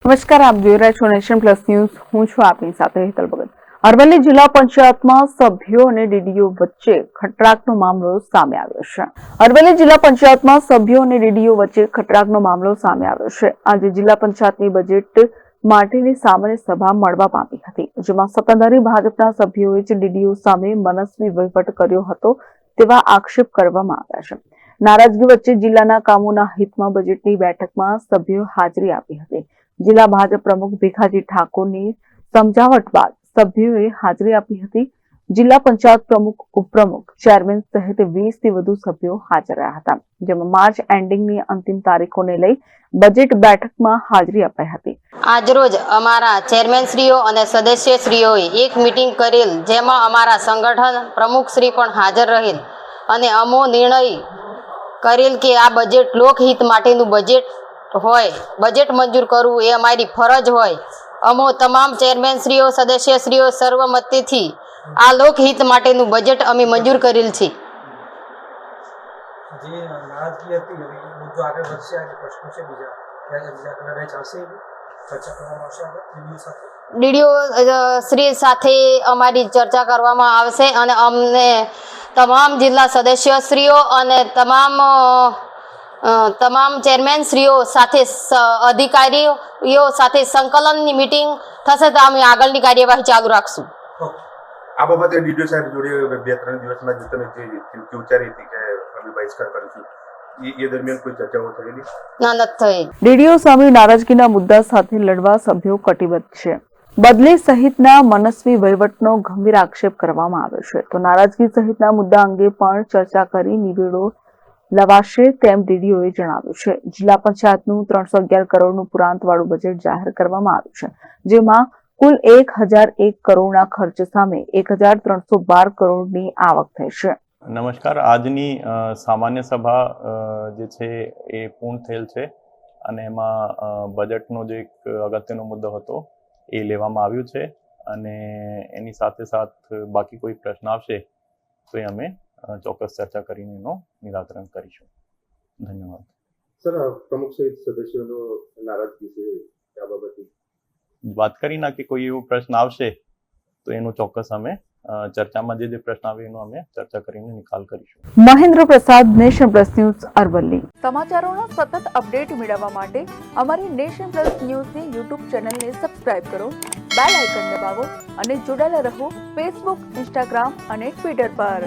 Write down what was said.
નમસ્કાર, આપ જોઈ રહ્યા છો નેશન પ્લસ ન્યૂઝ. હું છું આપની સાથે હેતલ ભગત. અરવલ્લી જિલ્લા પંચાયતમાં સભ્યો અને ડીડીઓ વચ્ચે ખટરાકનો મામલો સામે આવ્યો છે. અરવલ્લી જિલ્લા પંચાયતમાં સભ્યો અને ડીડીઓ વચ્ચે ખટરાકનો મામલો સામે આવ્યો છે. આજે જિલ્લા પંચાયતની બજેટ માટેની સામાન્ય સભા મળવા પામી હતી, જેમાં સત્તાધારી ભાજપના સભ્યોએ જ ડીડીઓ સામે મનસ્વી વહીવટ કર્યો હતો તેવા આક્ષેપ કરવામાં આવ્યા છે. નારાજગી વચ્ચે જિલ્લાના કામોના હિતમાં બજેટની બેઠકમાં સભ્યોએ હાજરી આપી હતી. જિલ્લા ભાજપ પ્રમુખ ભીખાજી ઠાકોરની સમજાવટ બાદ સભ્યોએ હાજરી આપી હતી. જિલ્લા પંચાયત પ્રમુખ, ઉપપ્રમુખ, ચેરમેન સહિત 20 થી વધુ સભ્યો હાજર રહ્યા હતા, જેમાં માર્ચ એન્ડિંગની અંતિમ તારીખોને લઈ બજેટ બેઠકમાં હાજરી અપાઈ હતી. આજરોજ અમારા ચેરમેનશ્રીઓ અને સદસ્યશ્રીઓએ એક મીટિંગ કરેલ, જેમાં અમારા સંગઠન પ્રમુખશ્રી પણ હાજર રહેલ અને અમો નિર્ણય કરેલ કે આ બજેટ લોકહિત માટેનું બજેટ હોય, બજેટ મંજૂર કરવું એ અમારી ફરજ હોય. અમો તમામ ચેરમેનશ્રીઓ, સદસ્યશ્રીઓ સર્વમતથી આ લોકહિત માટેનું બજેટ અમે મંજૂર કરેલ છે. ડીડીઓ શ્રી સાથે અમારી ચર્ચા કરવામાં આવશે અને અમને તમામ જિલ્લા સદસ્યશ્રીઓ અને તમામ ચેરમેનશ્રીઓ સાથે અધિકારીઓ સાથે સંકલનની મીટિંગ થશે તો અમે આગળની કાર્યવાહી ચાલુ રાખશું. આ બાબતે ડીડીઓ સાહેબ જોડે 2-3 દિવસમાં જ તમે જે વિચારી હતી કે અમે બહિષ્કાર કરીશું, એ દરમિયાન કોઈ ચર્ચાઓ થયેલી? ના, નથી થઈ. ડીડીઓ સામે નારાજગીના મુદ્દા સાથે લડવા સભ્યો કટિબદ્ધ છે. બદલી સહિતના મનસ્વી વહીવટનો ગંભીર આક્ષેપ કરવામાં આવ્યો છે, તો નારાજગી સહિતના મુદ્દા અંગે પણ ચર્ચા કરી નિવેડો લવાશે તેમ ડીડીઓએ જણાવ્યું છે. જિલ્લા પંચાયતનું 311 કરોડનું પુરાંતવાળું બજેટ જાહેર કરવામાં આવ્યું છે, જેમાં કુલ 1001 કરોડના ખર્ચ સામે 1312 કરોડની આવક થઈ છે. નમસ્કાર. આજની સામાન્ય સભા જે છે એ પૂર્ણ થયેલ છે અને એમાં બજેટનો જે એક અગત્યનો મુદ્દો હતો એ લેવામાં આવ્યું છે અને એની સાથે બાકી કોઈ પ્રશ્ન આવશે તો એ અમે ચોક્કસ ચર્ચા કરીને એનું નિરાકરણ કરીશું. ધન્યવાદ. સર, પ્રમુખ સહિત સદસ્યોનો નારાજગી છે, આ બાબતે વાત કરી ના કે કોઈ એવો પ્રશ્ન આવશે તો એનું ચોક્કસ અમે ચર્ચામાં જે પ્રશ્ન આવે એનો અમે ચર્ચા કરીને નિકાલ કરીશું. મહેન્દ્ર પ્રસાદ, નેશન પ્લસ ન્યૂઝ, અરવલ્લી. સમાચારોના સતત અપડેટ મેળવવા માટે અમારી નેશન પ્લસ ન્યૂઝની યુટ્યુબ ચેનલને સબસ્ક્રાઇબ કરો, બેલ આઇકન દબાવો અને જોડાયેલા રહો ફેસબુક, ઇન્સ્ટાગ્રામ અને ટ્વિટર પર.